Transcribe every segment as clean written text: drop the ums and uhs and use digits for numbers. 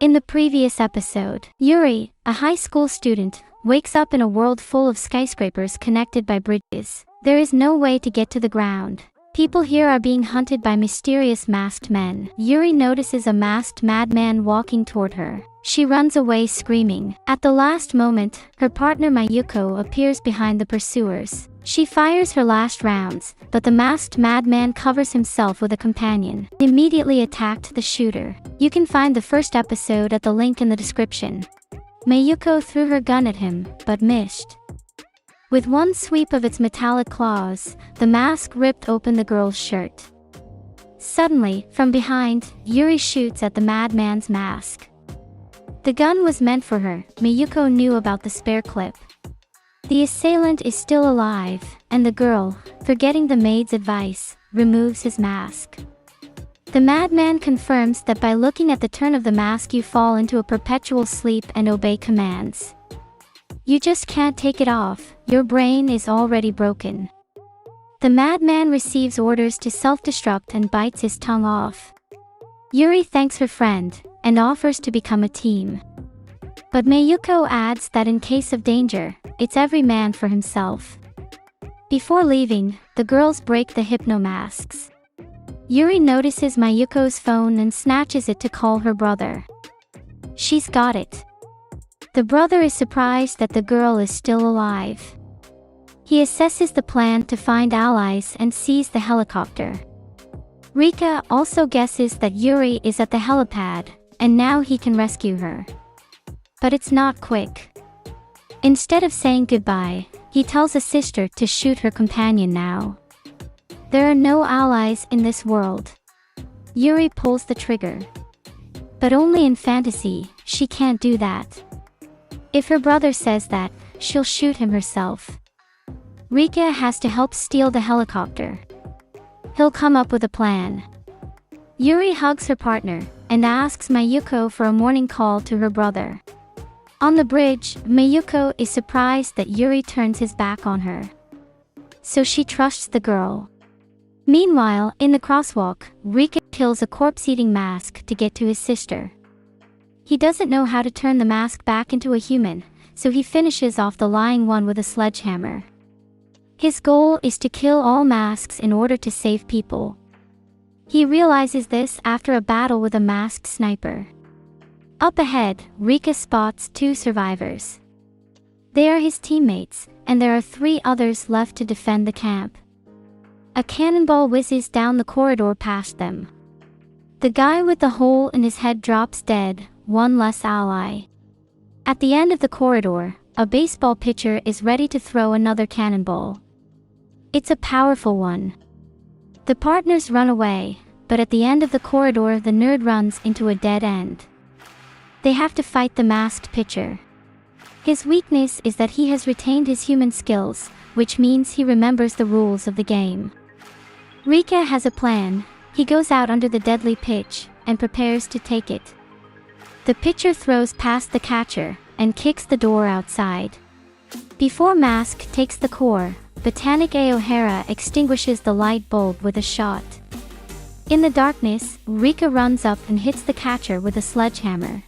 In the previous episode, Yuri, a high school student, wakes up in a world full of skyscrapers connected by bridges. There is no way to get to the ground. People here are being hunted by mysterious masked men. Yuri notices a masked madman walking toward her. She runs away screaming. At the last moment, her partner Mayuko appears behind the pursuers. She fires her last rounds, but the masked madman covers himself with a companion. Immediately attacked the shooter. You can find the first episode at the link in the description. Mayuko threw her gun at him, but missed. With one sweep of its metallic claws, the mask ripped open the girl's shirt. Suddenly, from behind, Yuri shoots at the madman's mask. The gun was meant for her. Mayuko knew about the spare clip. The assailant is still alive, and the girl, forgetting the maid's advice, removes his mask. The madman confirms that by looking at the turn of the mask you fall into a perpetual sleep and obey commands. You just can't take it off, your brain is already broken. The madman receives orders to self-destruct and bites his tongue off. Yuri thanks her friend, and offers to become a team. But Mayuko adds that in case of danger, it's every man for himself. Before leaving, the girls break the hypno-masks. Yuri notices Mayuko's phone and snatches it to call her brother. She's got it. The brother is surprised that the girl is still alive. He assesses the plan to find allies and seize the helicopter. Rika also guesses that Yuri is at the helipad, and now he can rescue her. But it's not quick. Instead of saying goodbye, he tells a sister to shoot her companion now. There are no allies in this world. Yuri pulls the trigger. But only in fantasy, she can't do that. If her brother says that, she'll shoot him herself. Rika has to help steal the helicopter. He'll come up with a plan. Yuri hugs her partner, and asks Mayuko for a morning call to her brother. On the bridge, Mayuko is surprised that Yuri turns his back on her. So she trusts the girl. Meanwhile, in the crosswalk, Rika kills a corpse-eating mask to get to his sister. He doesn't know how to turn the mask back into a human, so he finishes off the lying one with a sledgehammer. His goal is to kill all masks in order to save people. He realizes this after a battle with a masked sniper. Up ahead, Rika spots 2 survivors. They are his teammates, and there are 3 others left to defend the camp. A cannonball whizzes down the corridor past them. The guy with the hole in his head drops dead, one less ally. At the end of the corridor, a baseball pitcher is ready to throw another cannonball. It's a powerful one. The partners run away, but at the end of the corridor the nerd runs into a dead end. They have to fight the masked pitcher. His weakness is that he has retained his human skills, which means he remembers the rules of the game. Rika has a plan. He goes out under the deadly pitch, and prepares to take it. The pitcher throws past the catcher, and kicks the door outside. Before Mask takes the core, Botanic A. O'Hara extinguishes the light bulb with a shot. In the darkness, Rika runs up and hits the catcher with a sledgehammer.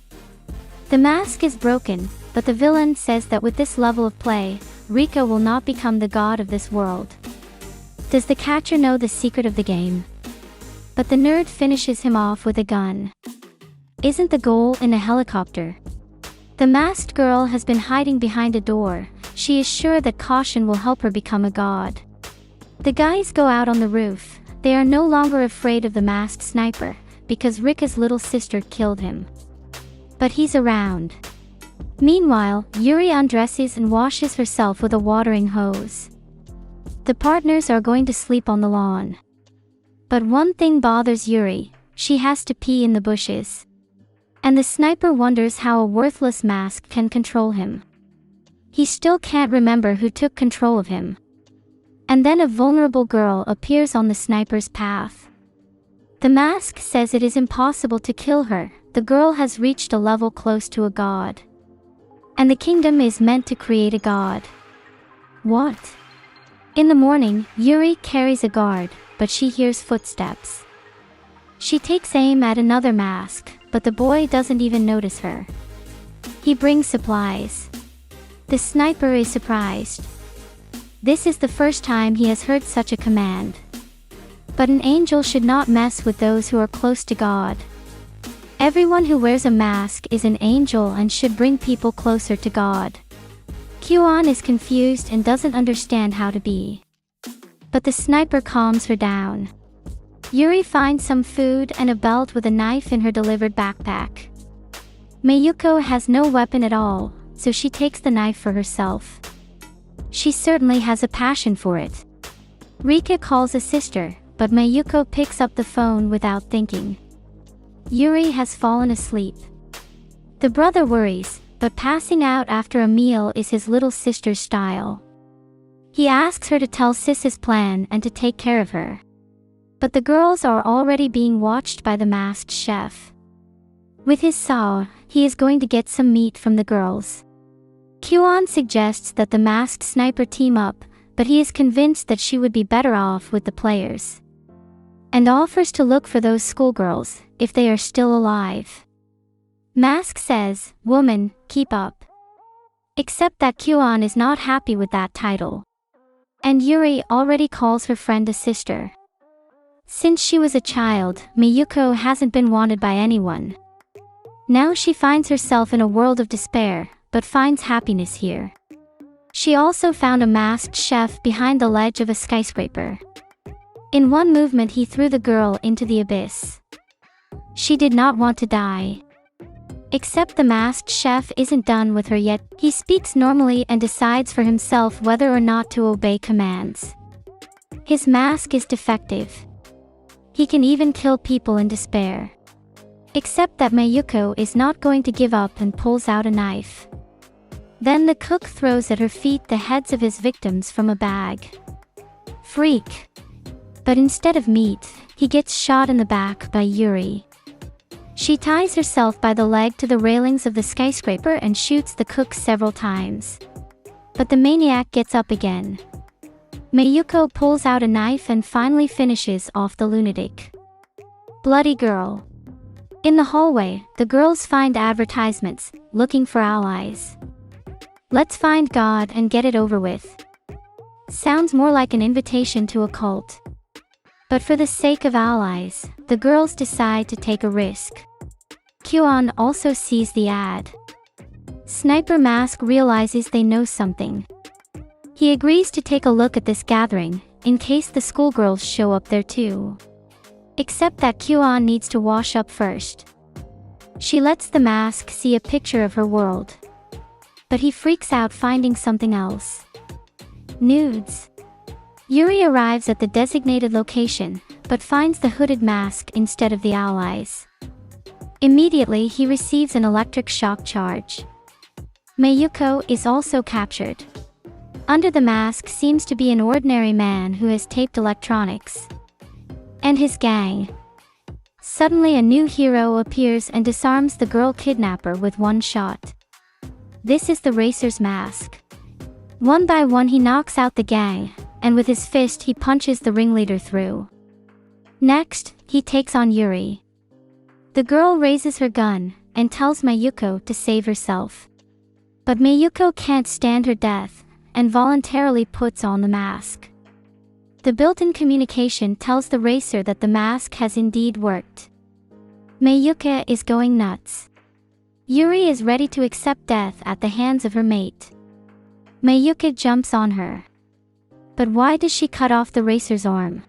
The mask is broken, but the villain says that with this level of play, Rika will not become the god of this world. Does the catcher know the secret of the game? But the nerd finishes him off with a gun. Isn't the goal in a helicopter? The masked girl has been hiding behind a door. She is sure that caution will help her become a god. The guys go out on the roof. They are no longer afraid of the masked sniper, because Rika's little sister killed him. But he's around. Meanwhile, Yuri undresses and washes herself with a watering hose. The partners are going to sleep on the lawn. But one thing bothers Yuri: she has to pee in the bushes. And the sniper wonders how a worthless mask can control him. He still can't remember who took control of him. And then a vulnerable girl appears on the sniper's path. The mask says it is impossible to kill her. The girl has reached a level close to a god. And the kingdom is meant to create a god. What? In the morning, Yuri carries a guard, but she hears footsteps. She takes aim at another mask, but the boy doesn't even notice her. He brings supplies. The sniper is surprised. This is the first time he has heard such a command. But an angel should not mess with those who are close to God. Everyone who wears a mask is an angel and should bring people closer to God. Kyuan is confused and doesn't understand how to be. But the sniper calms her down. Yuri finds some food and a belt with a knife in her delivered backpack. Mayuko has no weapon at all, so she takes the knife for herself. She certainly has a passion for it. Rika calls a sister, but Mayuko picks up the phone without thinking. Yuri has fallen asleep. The brother worries, but passing out after a meal is his little sister's style. He asks her to tell Sis his plan and to take care of her. But the girls are already being watched by the masked chef. With his saw, he is going to get some meat from the girls. Kyuan suggests that the masked sniper team up, but he is convinced that she would be better off with the players. And offers to look for those schoolgirls, if they are still alive. Mask says, "Woman, keep up." Except that Kyuan is not happy with that title. And Yuri already calls her friend a sister. Since she was a child, Miyuko hasn't been wanted by anyone. Now she finds herself in a world of despair, but finds happiness here. She also found a masked chef behind the ledge of a skyscraper. In one movement he threw the girl into the abyss. She did not want to die. Except the masked chef isn't done with her yet. He speaks normally and decides for himself whether or not to obey commands. His mask is defective. He can even kill people in despair. Except that Mayuko is not going to give up and pulls out a knife. Then the cook throws at her feet the heads of his victims from a bag. Freak. But instead of meat, he gets shot in the back by Yuri. She ties herself by the leg to the railings of the skyscraper and shoots the cook several times. But the maniac gets up again. Mayuko pulls out a knife and finally finishes off the lunatic. Bloody girl. In the hallway, the girls find advertisements, looking for allies. Let's find God and get it over with. Sounds more like an invitation to a cult. But for the sake of allies, the girls decide to take a risk. Kyuan also sees the ad. Sniper Mask realizes they know something. He agrees to take a look at this gathering, in case the schoolgirls show up there too. Except that Kyuan needs to wash up first. She lets the mask see a picture of her world. But he freaks out finding something else. Nudes. Yuri arrives at the designated location, but finds the hooded mask instead of the allies. Immediately he receives an electric shock charge. Mayuko is also captured. Under the mask seems to be an ordinary man who has taped electronics. And his gang. Suddenly a new hero appears and disarms the girl kidnapper with one shot. This is the racer's mask. One by one he knocks out the gang, and with his fist he punches the ringleader through. Next, he takes on Yuri. The girl raises her gun, and tells Mayuko to save herself. But Mayuko can't stand her death, and voluntarily puts on the mask. The built-in communication tells the racer that the mask has indeed worked. Mayuko is going nuts. Yuri is ready to accept death at the hands of her mate. Mayuko jumps on her. But why does she cut off the racer's arm?